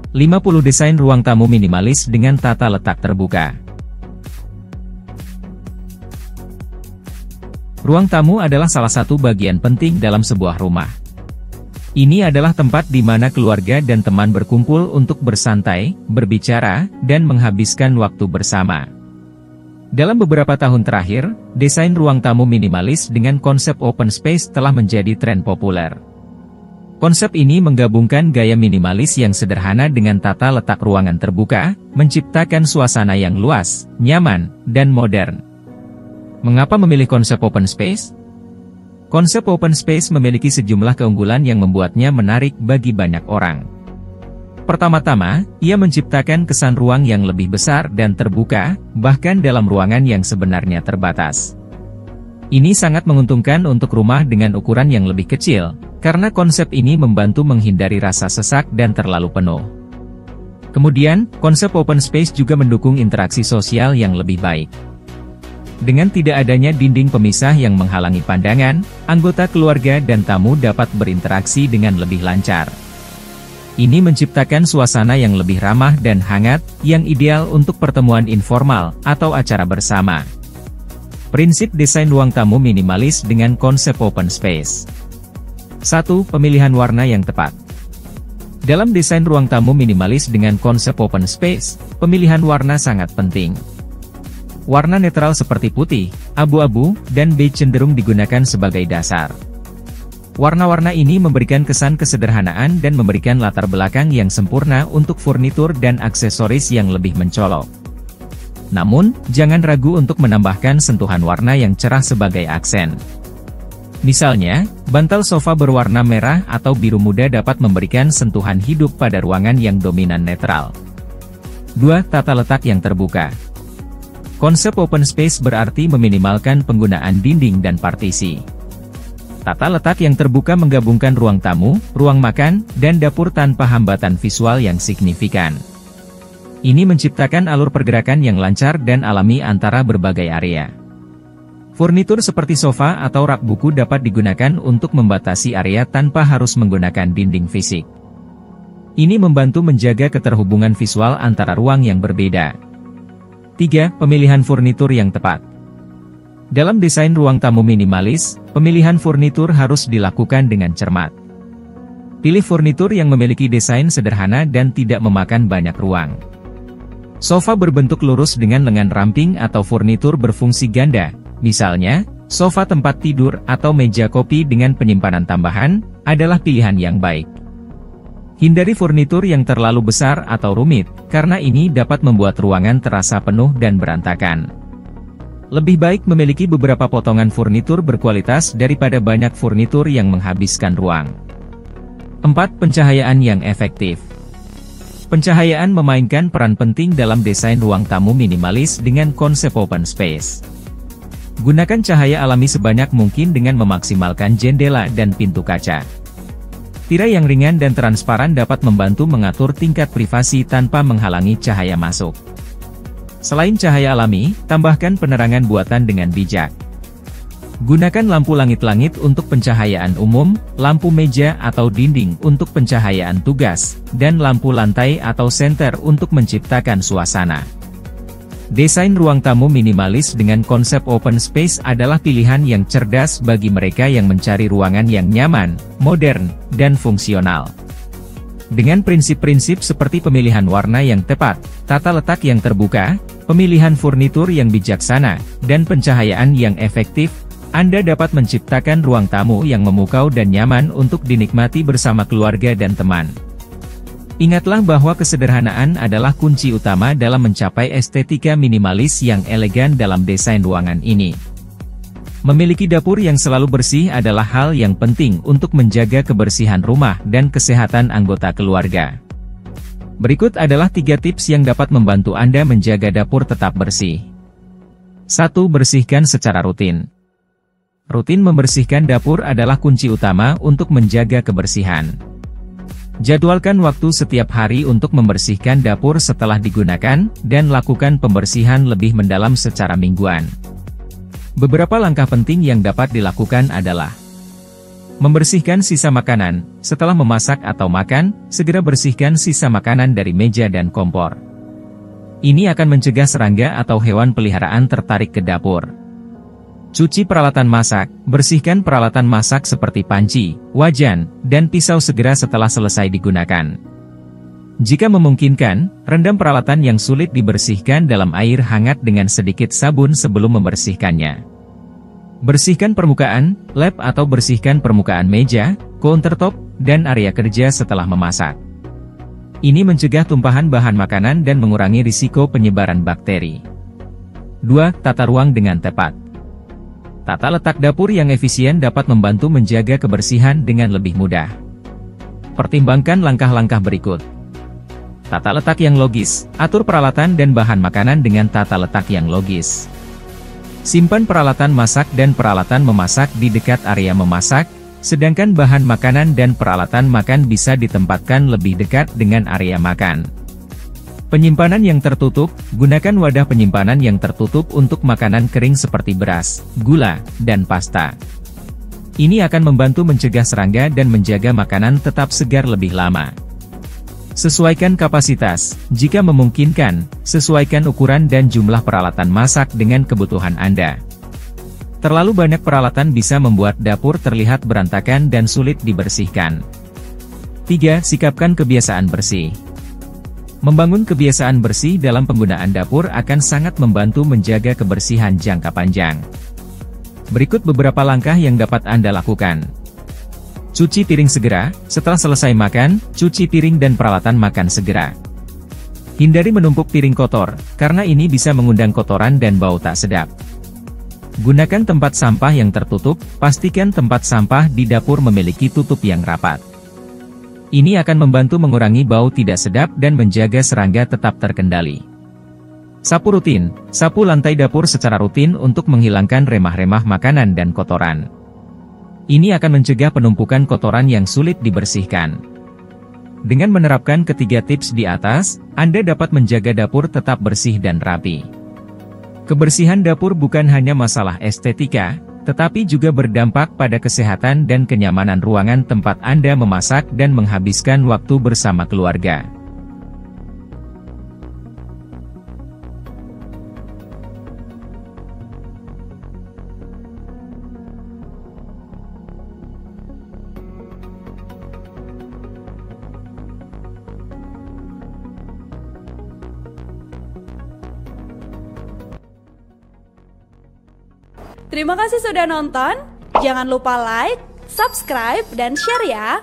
50 desain ruang tamu minimalis dengan tata letak terbuka. Ruang tamu adalah salah satu bagian penting dalam sebuah rumah. Ini adalah tempat di mana keluarga dan teman berkumpul untuk bersantai, berbicara, dan menghabiskan waktu bersama. Dalam beberapa tahun terakhir, desain ruang tamu minimalis dengan konsep open space telah menjadi tren populer. Konsep ini menggabungkan gaya minimalis yang sederhana dengan tata letak ruangan terbuka, menciptakan suasana yang luas, nyaman, dan modern. Mengapa memilih konsep open space? Konsep open space memiliki sejumlah keunggulan yang membuatnya menarik bagi banyak orang. Pertama-tama, ia menciptakan kesan ruang yang lebih besar dan terbuka, bahkan dalam ruangan yang sebenarnya terbatas. Ini sangat menguntungkan untuk rumah dengan ukuran yang lebih kecil, karena konsep ini membantu menghindari rasa sesak dan terlalu penuh. Kemudian, konsep open space juga mendukung interaksi sosial yang lebih baik. Dengan tidak adanya dinding pemisah yang menghalangi pandangan, anggota keluarga dan tamu dapat berinteraksi dengan lebih lancar. Ini menciptakan suasana yang lebih ramah dan hangat, yang ideal untuk pertemuan informal atau acara bersama. Prinsip desain ruang tamu minimalis dengan konsep open space. 1. Pemilihan warna yang tepat. Dalam desain ruang tamu minimalis dengan konsep open space, pemilihan warna sangat penting. Warna netral seperti putih, abu-abu, dan beige cenderung digunakan sebagai dasar. Warna-warna ini memberikan kesan kesederhanaan dan memberikan latar belakang yang sempurna untuk furnitur dan aksesoris yang lebih mencolok. Namun, jangan ragu untuk menambahkan sentuhan warna yang cerah sebagai aksen. Misalnya, bantal sofa berwarna merah atau biru muda dapat memberikan sentuhan hidup pada ruangan yang dominan netral. 2. Tata letak yang terbuka. Konsep open space berarti meminimalkan penggunaan dinding dan partisi. Tata letak yang terbuka menggabungkan ruang tamu, ruang makan, dan dapur tanpa hambatan visual yang signifikan. Ini menciptakan alur pergerakan yang lancar dan alami antara berbagai area. Furnitur seperti sofa atau rak buku dapat digunakan untuk membatasi area tanpa harus menggunakan dinding fisik. Ini membantu menjaga keterhubungan visual antara ruang yang berbeda. 3. Pemilihan furnitur yang tepat. Dalam desain ruang tamu minimalis, pemilihan furnitur harus dilakukan dengan cermat. Pilih furnitur yang memiliki desain sederhana dan tidak memakan banyak ruang. Sofa berbentuk lurus dengan lengan ramping atau furnitur berfungsi ganda, misalnya, sofa tempat tidur atau meja kopi dengan penyimpanan tambahan, adalah pilihan yang baik. Hindari furnitur yang terlalu besar atau rumit, karena ini dapat membuat ruangan terasa penuh dan berantakan. Lebih baik memiliki beberapa potongan furnitur berkualitas daripada banyak furnitur yang menghabiskan ruang. 4. Pencahayaan yang efektif. Pencahayaan memainkan peran penting dalam desain ruang tamu minimalis dengan konsep open space. Gunakan cahaya alami sebanyak mungkin dengan memaksimalkan jendela dan pintu kaca. Tirai yang ringan dan transparan dapat membantu mengatur tingkat privasi tanpa menghalangi cahaya masuk. Selain cahaya alami, tambahkan penerangan buatan dengan bijak. Gunakan lampu langit-langit untuk pencahayaan umum, lampu meja atau dinding untuk pencahayaan tugas, dan lampu lantai atau senter untuk menciptakan suasana. Desain ruang tamu minimalis dengan konsep open space adalah pilihan yang cerdas bagi mereka yang mencari ruangan yang nyaman, modern, dan fungsional. Dengan prinsip-prinsip seperti pemilihan warna yang tepat, tata letak yang terbuka, pemilihan furnitur yang bijaksana, dan pencahayaan yang efektif, Anda dapat menciptakan ruang tamu yang memukau dan nyaman untuk dinikmati bersama keluarga dan teman. Ingatlah bahwa kesederhanaan adalah kunci utama dalam mencapai estetika minimalis yang elegan dalam desain ruangan ini. Memiliki dapur yang selalu bersih adalah hal yang penting untuk menjaga kebersihan rumah dan kesehatan anggota keluarga. Berikut adalah 3 tips yang dapat membantu Anda menjaga dapur tetap bersih. 1. Bersihkan secara rutin. Rutin membersihkan dapur adalah kunci utama untuk menjaga kebersihan. Jadwalkan waktu setiap hari untuk membersihkan dapur setelah digunakan, dan lakukan pembersihan lebih mendalam secara mingguan. Beberapa langkah penting yang dapat dilakukan adalah: Membersihkan sisa makanan. Setelah memasak atau makan, segera bersihkan sisa makanan dari meja dan kompor. Ini akan mencegah serangga atau hewan peliharaan tertarik ke dapur. Cuci peralatan masak. Bersihkan peralatan masak seperti panci, wajan, dan pisau segera setelah selesai digunakan. Jika memungkinkan, rendam peralatan yang sulit dibersihkan dalam air hangat dengan sedikit sabun sebelum membersihkannya. Bersihkan permukaan, lap atau bersihkan permukaan meja, countertop, dan area kerja setelah memasak. Ini mencegah tumpahan bahan makanan dan mengurangi risiko penyebaran bakteri. 2. Tata ruang dengan tepat. Tata letak dapur yang efisien dapat membantu menjaga kebersihan dengan lebih mudah. Pertimbangkan langkah-langkah berikut. Tata letak yang logis. Atur peralatan dan bahan makanan dengan tata letak yang logis. Simpan peralatan masak dan peralatan memasak di dekat area memasak, sedangkan bahan makanan dan peralatan makan bisa ditempatkan lebih dekat dengan area makan. Penyimpanan yang tertutup. Gunakan wadah penyimpanan yang tertutup untuk makanan kering seperti beras, gula, dan pasta. Ini akan membantu mencegah serangga dan menjaga makanan tetap segar lebih lama. Sesuaikan kapasitas. Jika memungkinkan, sesuaikan ukuran dan jumlah peralatan masak dengan kebutuhan Anda. Terlalu banyak peralatan bisa membuat dapur terlihat berantakan dan sulit dibersihkan. 3. Sikapkan kebiasaan bersih. Membangun kebiasaan bersih dalam penggunaan dapur akan sangat membantu menjaga kebersihan jangka panjang. Berikut beberapa langkah yang dapat Anda lakukan. Cuci piring segera. Setelah selesai makan, cuci piring dan peralatan makan segera. Hindari menumpuk piring kotor, karena ini bisa mengundang kotoran dan bau tak sedap. Gunakan tempat sampah yang tertutup. Pastikan tempat sampah di dapur memiliki tutup yang rapat. Ini akan membantu mengurangi bau tidak sedap dan menjaga serangga tetap terkendali. Sapu rutin. Sapu lantai dapur secara rutin untuk menghilangkan remah-remah makanan dan kotoran. Ini akan mencegah penumpukan kotoran yang sulit dibersihkan. Dengan menerapkan ketiga tips di atas, Anda dapat menjaga dapur tetap bersih dan rapi. Kebersihan dapur bukan hanya masalah estetika, tetapi juga berdampak pada kesehatan dan kenyamanan ruangan tempat Anda memasak dan menghabiskan waktu bersama keluarga. Terima kasih sudah nonton. Jangan lupa like, subscribe, dan share ya.